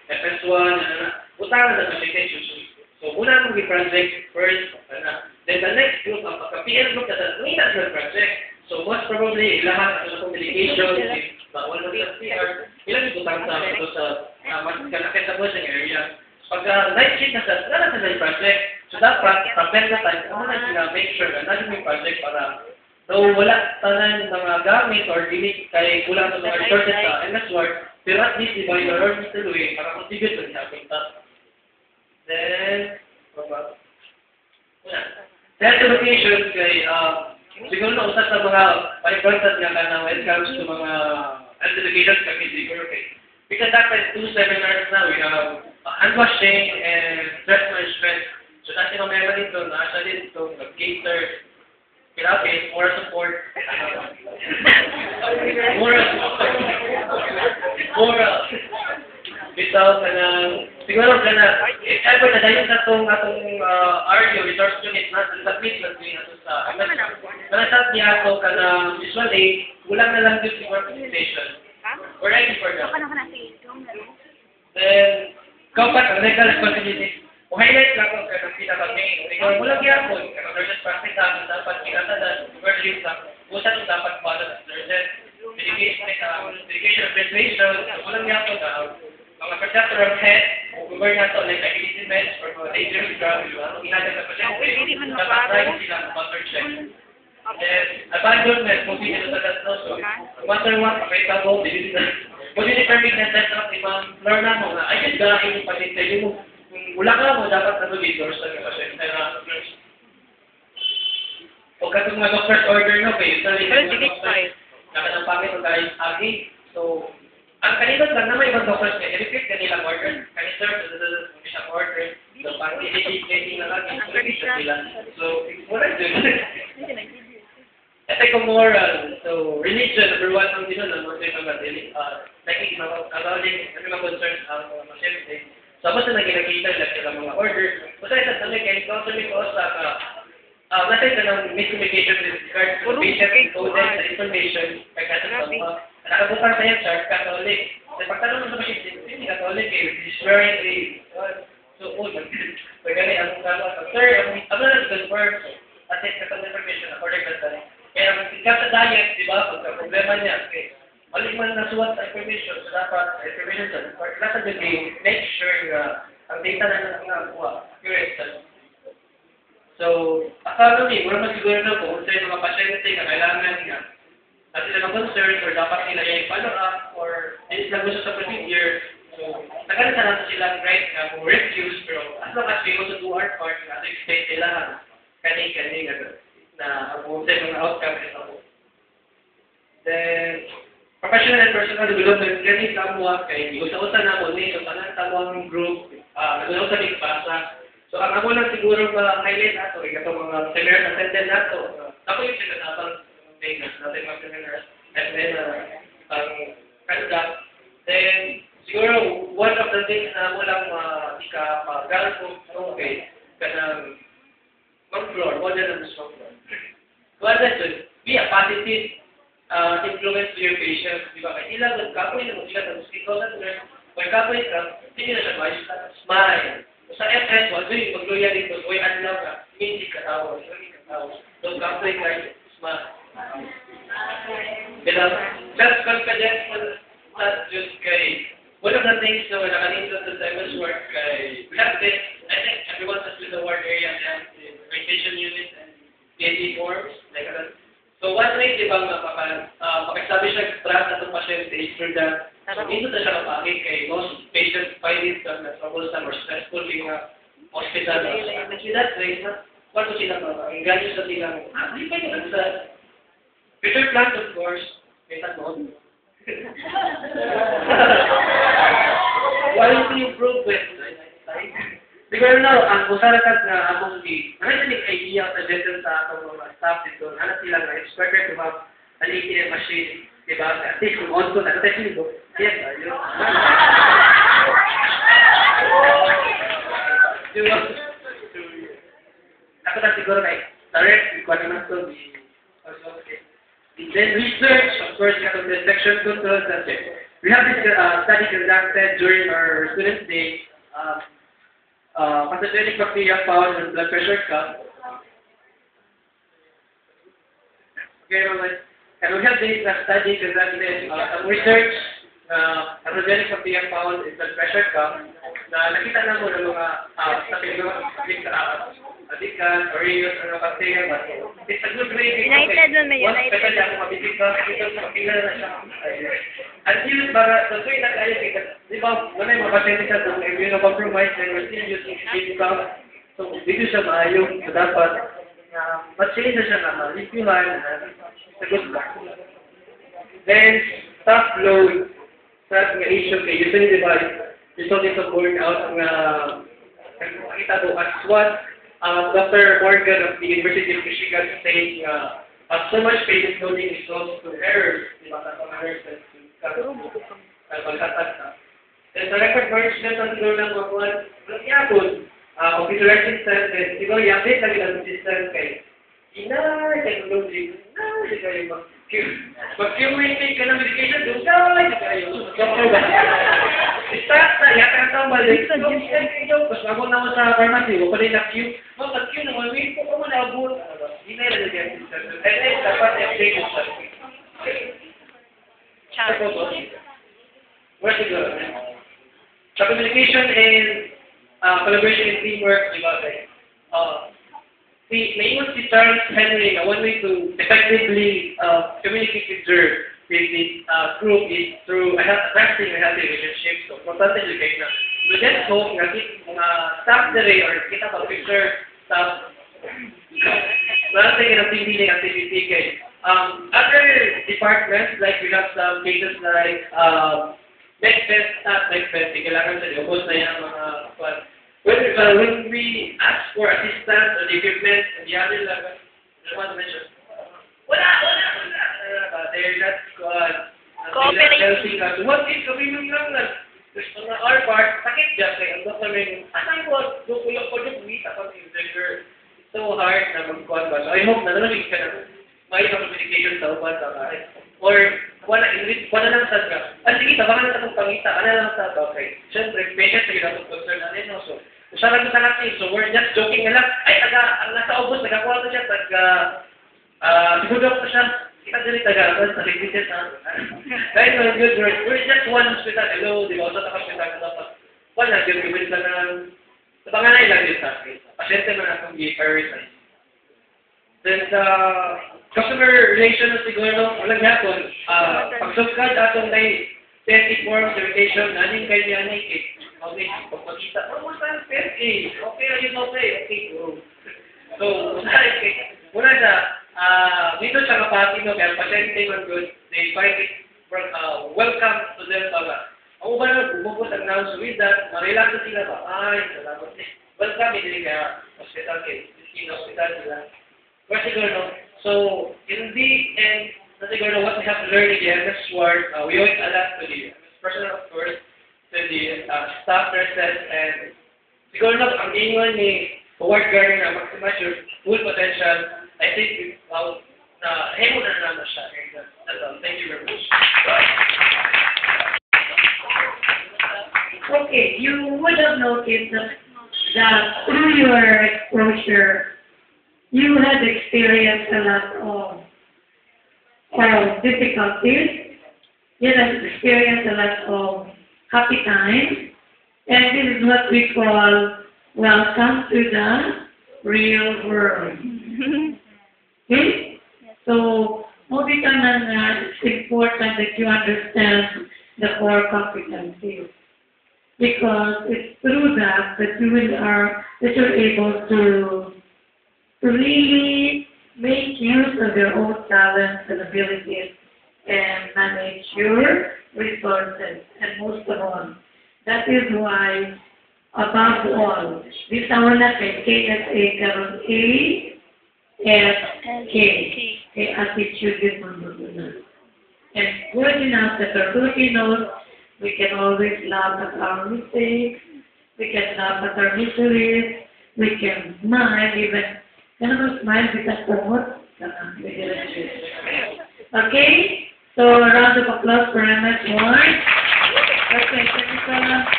FS1, utangan na communication. So, una mong project first, then the next group, ang pagka-PM group, hindi na project. So, most probably, lahat ng communication, bawal mo sa CR, ilang ibutang sa mas kalakit sa bushing area. Pagka night shift na sa project, so dapat, prepare na tayo, kung na sila make sure na natin yung project para though wala tanan mga gamit or dili kay kulang sa mga resources sa MS Word, pero at least iba yung learn tuloy para contribute sa ating task. Then, self-education kay siguro na usap sa mga pag-important nga na when it comes to mga self-education kami siguro kay because that 2 seminars na we have hand washing and stress management. So natin ang meron dito na actually dito nag-cater grabe, moral support. Moral. Bitaw ka na, siguro ka na, if ever na dahil sa atong RU, resource unit na, submit na din ato sa, nasat niya ako ka na, usually, kulang na lang din siguro presentation. We're ready for that. Then, kapag ang legal responsibility, highlight lang kung kaya pinaka-main. Ikaw mo lang yan po. Nurses practice namin dapat kinatanan. Emerging lang. Busan yung dapat follow sa nurses. Medication, persuasion. Walang yan po na mga protector of head. Govern na to like ability meds or mga dangerous drugs. Inagad na pasyente. Dapat tayo sila ng mother check. Then, abandonment. Kung sino sa tatlo. So, matter one, pakita mo. Kung permit na set up, ibang learn na mo na ayun dahil yung patintayin mo. Wala ka mo, dapat na mag-resource sa pasyente na nurse. Huwag ka itong mga doctor's order no, kayo sa rin mga doctors. Dapat ang pangit ang dahil agi. So, ang kanina lang naman ibang doctors na i-repeat kanilang order. Kanina, hindi siya order. So, parang i-repeat na lang. So, wala dun. Ethical moral. So, religion, number one ang dinun. Like, mga concerns ang mga pasyente. So, basta nagkikita lang sila mga order. Basta isa sa mga counseling ko sa natin ka ng miscommunication with regards to patient coded sa information kay kasama. Nakabukang tayo chart, Catholic. Kasi pagtanong mo sa patient, hindi Catholic eh, is wearing a so, pagkali ang sir, ang na confirm at kasama information according to that. Kaya ang tingkat sa diet, di ba, pagka problema niya, okay. Mali man nasuwat sa information, so dapat information sa nasa dili, make sure na ang data na nakuha, accurate. So, akala ni, wala masiguro na po, kung sa'yo mga pasyente na kailangan nga, at sila ng concern, or dapat nila yung follow up, or hindi sila gusto sa procedure, so, nagalita natin silang right na kung refuse, pero as long as we also do our part, na explain sila, kani, na kung sa'yo mga outcome is ako. Then, professional and personal development, ganit kamuha kay usa-usa na mo ni so tanan tamang group nagulong sa pasa. So ang ako lang siguro highlight ato ikaw mga seminar attended nato. Ako yung sinasabang makers natin mga seminars and then ang kanda. Then siguro one of the things na mo lang ika-garal ko okay kanang mag-floor, model ng floor. What is it? Be a positive influence to your patients, di ba? Kaya ilang nagkapoy na sila ng mosquito na nurse, kung kapoy ka, hindi na siya maayos, smile. Sa FS, wag yung magluya dito, uy, ano lang ka, hindi ka tawag, so kapoy ka, smile. Kaya, just confidence, not just kay, one of the things na nakalito sa MS work kay, we have this, I think everyone has been the ward area, and the radiation unit, and PhD forms, like that. So one way, di ba, maka-establish ng trust at ang pasyente is through that. So, ito na siya kapagin kay most patients find it na troublesome or stressful yung hospital. Actually, that way, kung sila engage sa silang, hindi pa yun sa future plans, of course, may tanong. Quality improvement. Siguro na, ang usarakat na among narinig idea sa dito sa atong mga staff dito, hanap sila na it's better to have an ATM machine, di ba? At least kung on ko, natatay sila, yes, ayun. Ako na siguro na direct, ikuha naman ito, then research, of course, katong infection control, we have this study conducted during our Students' Day. Pathogenic bacteria found in blood pressure cuff. Okay, and we have this study conducted some research pathogenic bacteria found in blood pressure cuff na nakita na mo ng mga adikan, Oreos, ano bacteria ba? It's a good way. United man may United. Kasi ako mabibig ka, ito sa kapila na siya. Until para sa tuwing nag-ayos, di ba, wala yung mga pasyente sa itong immunocompromised and we're still using chemical. So, dito siya maayong, so dapat, mag-change na siya na lipuhan, sa good luck. Then, stop load. Sa nga issue kay usually, di ba, resulting sa burnout nga nakita ko as what Dr. Morgan of the University of Michigan saying so much patient loading is close to errors, di ba, sa mga nurses, pagkatag ka. And sa record version ng siguro ng mga buwan, nagyapon, computerized system, and siguro i-update lagi ng system kay technology, kayo mag-Q-waiting ka ng medication, doon kayo. Doktor ba? Start na, yata ang tambalik. Tapos ako na mo sa pharmacy, wala pa rin na-Q. Mag-Q naman, wait po ko mo na-abot. Hindi na yung system. And then, dapat i-update yung system. Where's it go? Sa communication and collaboration and teamwork, di ba? Naiwan si Charles Henry na one way to effectively communicate with this group is through attracting a healthy relationship. So, importante yung kayo na. We just hope na mga staff na rin or kita pa picture staff natin yung pinili activity kay other departments, like we have some cases like MedFest, kailangan sa diobos na yan mga when we ask for assistance or equipment, and the other level, I want to mention, wala, they're not cooperating. What is kami lang na, on our part, sakit dyan, kaya ang doktor rin, asan ko, dukulong ko yung meet ako yung trigger. It's so hard na mag-call ba. So I hope na nalalig ka na, may communication sa upan sa kahit. Or, wala lang sa ka. Sige, tabangan na sa kong pangita, ano lang sa okay. Siyempre, patient, sige na itong concern natin, no? So, siya lang sa natin, so we're just joking na lang. Ay, ang nasa ubos, nagkakuha ko siya, siguro ko siya, kita din taga-aral sa requisit na. Right, no, good, we're just one hospital, hello, di ba, sa hospital na dapat. Wala, good, gawin ka ng, tabangan na ilang din sa akin. Pasyente man akong i-prioritize. Then, customer relation na siguro, walang hapon, pag-subscribe atong may 20 forms, invitation, nanin kayo niya na okay, pag makita, saan 20? Okay, ayun, okay, go. So, muna sa, dito sa kapati, no, kaya pasyente man good, they find it welcome to them pala. Ang uba na, bumubot ang announce with that, marelax na sila ba? Ay, salamat. Welcome, hindi kaya hospital kayo, hospital sila. But siguro, so in the end, siguro what we have to learn again this word, we owe it a lot to the personal, of course, to the staff nurses, and siguro ang ingon ni Howard Gardner na maximize your full potential. I think na hemo na naman siya. That's all. Thank you very much. Okay, you would have noticed that through your exposure, you had experienced a lot of difficulties. You had experienced a lot of happy times. And this is what we call welcome to the real world. Okay? So, moving on, it's important that you understand the core competencies. Because it's through that you're able to really make use of your own talents and abilities and manage your resources. And most of all, that is why, above all, this one natin, KSA, karon A, F, K. Attitude is one. And good enough that our Filipinos, we can always laugh at our mistakes, we can laugh at our miseries, we can smile even. Can I smile because of what? Okay? So, a round of applause for MS1. Okay, thank you so much.